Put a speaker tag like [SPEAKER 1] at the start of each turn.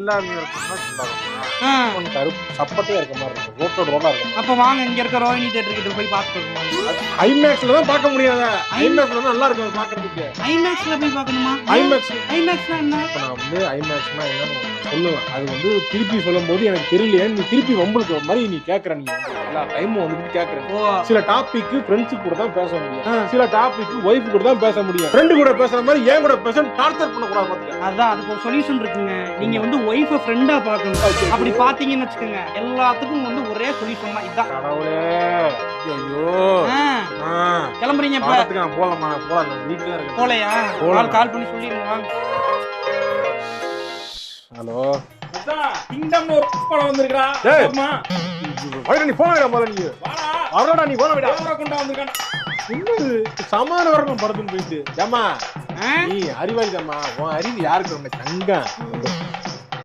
[SPEAKER 1] இல்லாம இருக்குன்னா கொஞ்சம் கருப்பு சப்பட்டே இருக்க மாதிரி இருக்கும், ரோட்டோட ரோடா இருக்கும்.
[SPEAKER 2] அப்ப வாங்க இங்க இருக்க ரோஹிணி தியேட்டர் கிட்ட போய் பாத்துக்கோங்க.
[SPEAKER 1] ஐமேக்ஸ்ல தான் பார்க்க முடியாத, ஐமேக்ஸ்ல தான் நல்லா இருக்கும் பாக்குறதுக்கு.
[SPEAKER 2] ஐமேக்ஸ்ல போய் பார்க்கணுமா? ஐமேக்ஸ்னா என்ன?
[SPEAKER 1] இப்ப நான் வந்து ஐமேக்ஸ்னா என்னன்னு சொல்லுவேன். அது வந்து திருப்பி சொல்லும் போது எனக்கு தெரியலையே, நீ திருப்பி உங்களுக்கு மாதிரி நீ கேக்குற, நீ எல்லா டைமும் வந்துட்டு கேக்குற. சில டாபிக் ஃப்ரெண்ட்ஸ் கூட தான் பேச முடியும், சில டாபிக் ஒய்ஃப் கூட தான் பேச முடியும். ஃப்ரெண்ட் கூட பேசுற மாதிரி ஏன் கூட பேச டார்ச்சர் பண்ண கூடாது பாத்துக்க.
[SPEAKER 2] அதான் அதுக்கு ஒரு சொல்யூஷன் இருக்குங்க. நீங்க வந்து ஒய்ஃப ஃப்ரெண்டா பார்க்கணும். அப்படி பாத்தீங்கன்னு வச்சுக்கோங்க, எல்லாத்துக்கும் வந்து ஒரே சொல்யூஷன் தான் இதான்.
[SPEAKER 1] கடவுளே, ஐயோ
[SPEAKER 2] கிளம்புறீங்க இப்ப?
[SPEAKER 1] போலாமா? போலாம், வீட்டுல இருக்கு.
[SPEAKER 2] போலையா? கால் பண்ணி சொல்லிடுங்க வாங்க.
[SPEAKER 1] ஹலோ
[SPEAKER 3] கிங்டம் படம் வந்திருக்கா? அம்மா
[SPEAKER 1] நீ போன போல, நீ வரடா, நீ போன விட
[SPEAKER 3] கொண்டா வந்திருக்கான்.
[SPEAKER 1] இன்னொரு சமான வரணும் படத்துன்னு போயிட்டு. ஏமா நீ அறிவாளி தாம்மா, உன் அறிவு யாருக்கு ரொம்ப தங்கம்.